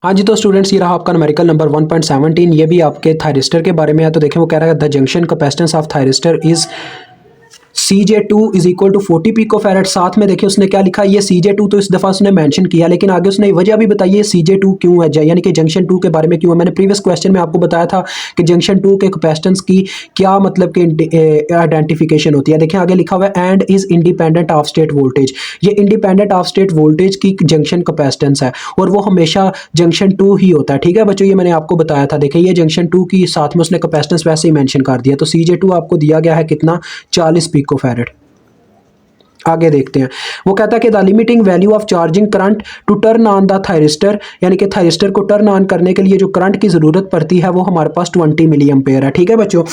हाँ जी, तो स्टूडेंट्स ये रहा आपका न्यूमेरिकल नंबर 1.17। ये भी आपके थायरिस्टर के बारे में है। तो देखें वो कह रहा है the junction capacitance of thyristor is CJ2 is equal to 40 picofarad. साथ में देखिए उसने क्या लिखा, ये CJ2 तो इस दफ़ा उसने मेंशन किया, लेकिन आगे उसने वजह भी बताई है CJ2 क्यों है, यानी कि जंक्शन 2 के बारे में क्यों है। मैंने प्रीवियस क्वेश्चन में आपको बताया था कि जंक्शन 2 के कैपेसिटेंस की क्या मतलब कि आइडेंटिफिकेशन होती है। देखिए आगे लिखा हुआ है and is independent of state voltage. ये इंडिपेंडेंट ऑफ स्टेट वोल्टेज की जंक्शन कैपेसिटेंस है और वो हमेशा जंक्शन 2 ही होता है। ठीक है बच्चों, ये मैंने आपको बताया था। देखिए ये जंक्शन 2 की साथ में उसने कैपेसिटेंस वैसे ही मेंशन कर दिया। तो CJ2 आपको दिया गया है कितना, 40 पिको फैरेड। आगे देखते हैं, वो कहता है कि the limiting value of charging current to turn on the thyristor, यानी कि थायरिस्टर को टर्न ऑन करने के लिए जो करंट की ज़रूरत पड़ती है वो हमारे पास 20 मिली एम्पेयर है। ठीक है बच्चों,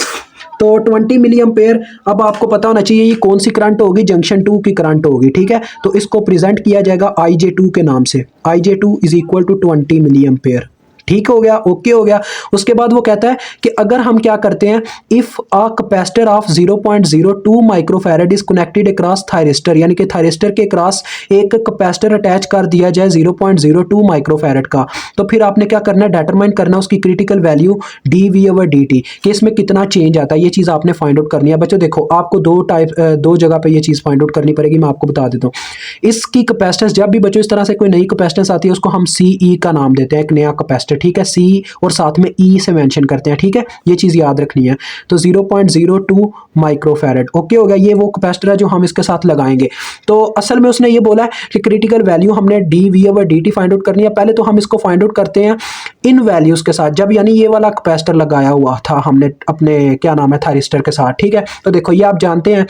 तो 20 मिली एम्पेयर, अब आपको पता होना चाहिए ये कौन सी करंट होगी, जंक्शन 2 की करंट होगी। ठीक है, तो इसको प्रेजेंट किया जाएगा IJ2 के नाम से। IJ2 is equal to 20 milliampere. ठीक हो गया, ओके हो गया। उसके बाद वो कहता है कि अगर हम क्या करते हैं, if a capacitor of 0.02 microfarad is connected across thyristor, यानी कि थायरिस्टर के क्रॉस एक कैपेसिटर अटैच कर दिया जाए 0.02 माइक्रोफैरेड का, तो फिर आपने क्या करना है, डिटरमाइन करना उसकी क्रिटिकल वैल्यू dV/dt कि इसमें कितना चेंज आता है। ये चीज़ आपने फाइंड आउट करनी है। बच्चों देखो आपको दो जगह पे ये चीज़ फाइंड आउट करनी पड़ेगी, मैं आपको बता देता हूँ। इसकी कैपेसिटेंस जब भी बच्चों इस तरह से कोई नई कैपेसिटेंस आती है उसको हम CE का नाम देते हैं, एक नया कैपेसिटर। ठीक है, C और साथ में E से मेंशन करते हैं। ठीक है, ये चीज़ याद रखनी है। तो 0.02 माइक्रोफैरेड, ओके हो गया। ये वो कैपेसिटर है जो हम इसके साथ लगाएंगे। तो असल में उसने ये बोला है कि क्रिटिकल वैल्यू हमने dV/dt फाइंड आउट करनी है। पहले तो हम इसको फाइंड आउट करते हैं इन वैल्यूज़ के साथ, जब यानी ये वाला कैपेसिटर लगाया हुआ था हमने अपने क्या नाम है थायरिस्टर के साथ। ठीक है, तो देखो ये आप जानते हैं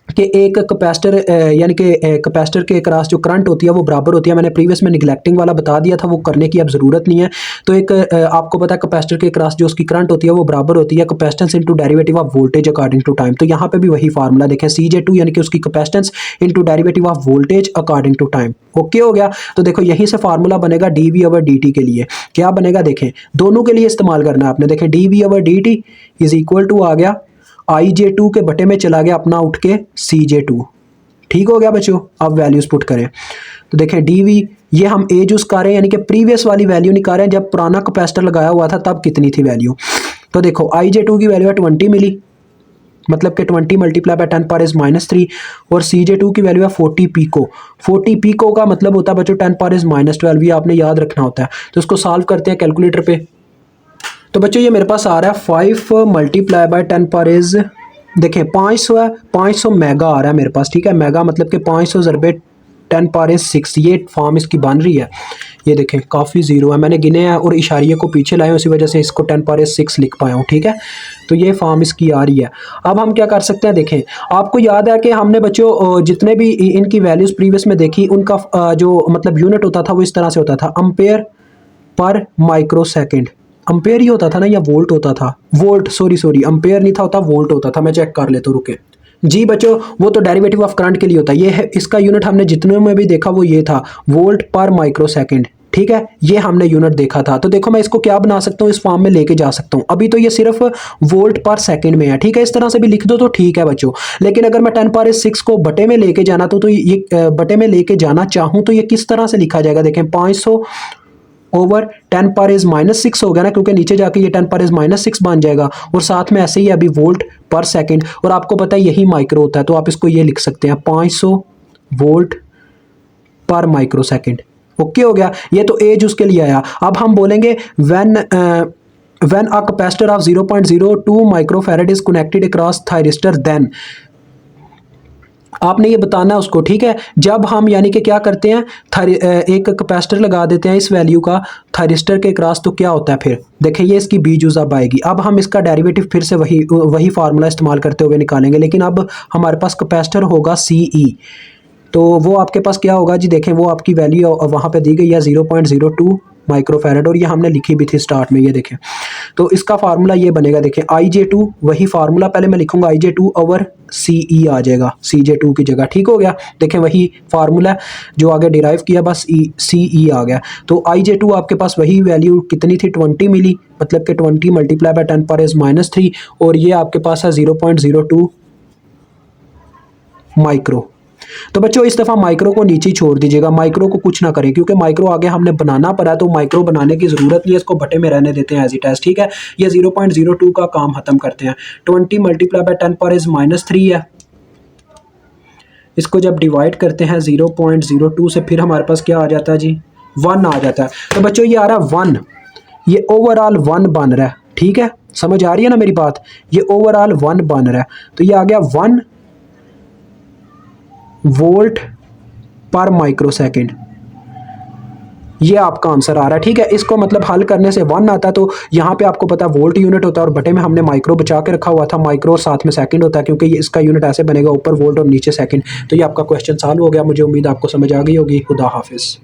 कि एक कैपेसिटर यानी कि कैपेसिटर के अक्रॉस जो करंट होती है वो बराबर होती है। मैंने प्रीवियस में निगलेक्टिंग वाला बता दिया था, वो करने की अब ज़रूरत नहीं है। तो एक आपको पता है कैपेसिटर के अक्रॉस जो उसकी करंट होती है वो बराबर होती है capacitance into derivative of voltage according to time. तो यहाँ पे भी वही फार्मूला देखें, CJ2 यानी कि उसकी capacitance into derivative of voltage according to time. Okay हो गया। तो देखो यहीं से फार्मूला बनेगा dV/dt के लिए। क्या बनेगा देखें, दोनों के लिए इस्तेमाल करना है आपने। देखें dV/dt इज इक्वल टू आ गया IJ2 के बटे में चला गया अपना उठ के CJ2। ठीक हो गया बच्चों, अब वैल्यूज पुट करें तो देखें dV ये हम एज यूज कर रहे हैं, यानी कि प्रीवियस वाली वैल्यू निकाल रहे हैं जब पुराना कैपेसिटर लगाया हुआ था तब कितनी थी वैल्यू। तो देखो IJ2 की वैल्यू है 20 मिली, मतलब कि 20 मल्टीप्लाई बाय 10⁻³ और CJ2 की वैल्यू है 40 पिको। 40 पिको का मतलब होता है बच्चों 10⁻12, ये आपने याद रखना होता है। तो इसको सॉल्व करते हैं कैलकुलेटर पे। तो बच्चों ये मेरे पास आ रहा है 5 मल्टीप्लाई बाय 10⁻, देखें 500 है, 500 मेगा आ रहा है मेरे पास। ठीक है, मेगा मतलब कि 500 ज़रबे 10⁻6 ये फॉर्म इसकी बन रही है। ये देखें काफ़ी ज़ीरो है, मैंने गिने हैं और इशारिये को पीछे लाए, उसी वजह से इसको 10⁻6 लिख पाया हूँ। ठीक है, तो ये फॉर्म इसकी आ रही है। अब हम क्या कर सकते हैं, देखें आपको याद है कि हमने बच्चों जितने भी इनकी वैल्यूज़ प्रीवियस में देखी उनका जो मतलब यूनिट होता था वो इस तरह से होता था, ampere per micro second. Ampere ही होता था ना या वोल्ट होता था, वोल्ट, सॉरी अम्पेयर नहीं था होता, वोल्ट होता था। मैं चेक कर लेता हूँ, रुके जी बच्चों, वो तो डेरिवेटिव ऑफ करंट के लिए होता है। ये है इसका यूनिट, हमने जितने में भी देखा वो ये था, वोल्ट पर माइक्रो सेकेंड। ठीक है, ये हमने यूनिट देखा था। तो देखो मैं इसको क्या बना सकता हूँ, इस फॉर्म में लेके जा सकता हूँ। अभी तो ये सिर्फ वोल्ट पर सेकंड में है। ठीक है, इस तरह से भी लिख दो तो ठीक है बच्चों, लेकिन अगर मैं 10⁻6 को बटे में लेके जाना तो ये बटे में लेके जाना चाहूँ तो ये किस तरह से लिखा जाएगा। देखें 500 ओवर 10⁻⁻6 हो गया ना, क्योंकि नीचे जाके ये 10⁻⁻6 बन जाएगा और साथ में ऐसे ही अभी वोल्ट पर सेकंड, और आपको पता है यही माइक्रो होता है, तो आप इसको ये लिख सकते हैं 500 वोल्ट पर माइक्रो सेकंड। ओके हो गया, ये तो एज उसके लिए आया। अब हम बोलेंगे when a capacitor of 0.02 microfarad is connected across thyristor, then आपने ये बताना है उसको। ठीक है, जब हम यानी कि क्या करते हैं, एक कैपेसिटर लगा देते हैं इस वैल्यू का थायरिस्टर के क्रॉस, तो क्या होता है फिर देखें ये इसकी बीजूज अब आएगी। अब हम इसका डेरिवेटिव फिर से वही फार्मूला इस्तेमाल करते हुए निकालेंगे, लेकिन अब हमारे पास कैपेसिटर होगा CE। तो वो आपके पास क्या होगा जी, देखें वो आपकी वैल्यू वहाँ पे दी गई है 0.02 माइक्रोफैरेड, और ये हमने लिखी भी थी स्टार्ट में, ये देखें। तो इसका फार्मूला ये बनेगा, देखें IJ2 वही फार्मूला पहले मैं लिखूंगा, IJ2 ओवर CE आ जाएगा CJ2 की जगह। ठीक हो गया, देखें वही फार्मूला जो आगे डिराइव किया, बस CE आ गया। तो IJ2 आपके पास वही वैल्यू कितनी थी, 20 मिली, मतलब कि 20 मल्टीप्लाई बाय 10⁻⁻3, और ये आपके पास है 0.02 माइक्रो। तो बच्चों इस दफ़ा माइक्रो को नीचे ही छोड़ दीजिएगा, माइक्रो को कुछ ना करें क्योंकि माइक्रो आगे हमने बनाना पड़ा, तो माइक्रो बनाने की ज़रूरत नहीं है, इसको बटे में रहने देते हैं एज इट एज। ठीक है, ये 0.02 का काम ख़त्म करते हैं। 20 मल्टीप्लाई बाय 10 पावर इज -3 है। इसको जब डिवाइड करते हैं 0.02 से, फिर हमारे पास क्या आ जाता है जी, 1 आ जाता है। तो बच्चों ये आ रहा है 1, ये ओवरऑल 1 बन रहा है। ठीक है, समझ आ रही है ना मेरी बात, ये ओवरऑल 1 बन रहा है। तो ये आ गया 1 वोल्ट पर माइक्रो सेकेंड, ये आपका आंसर आ रहा है। ठीक है, इसको मतलब हल करने से 1 आता है, तो यहाँ पे आपको पता है वोल्ट यूनिट होता है और बटे में हमने माइक्रो बचा के रखा हुआ था, माइक्रो और साथ में सेकंड होता है, क्योंकि ये इसका यूनिट ऐसे बनेगा, ऊपर वोल्ट और नीचे सेकंड। तो ये आपका क्वेश्चन सॉल्व हो गया। मुझे उम्मीद आपको समझ आ गई होगी। खुदा हाफिज़।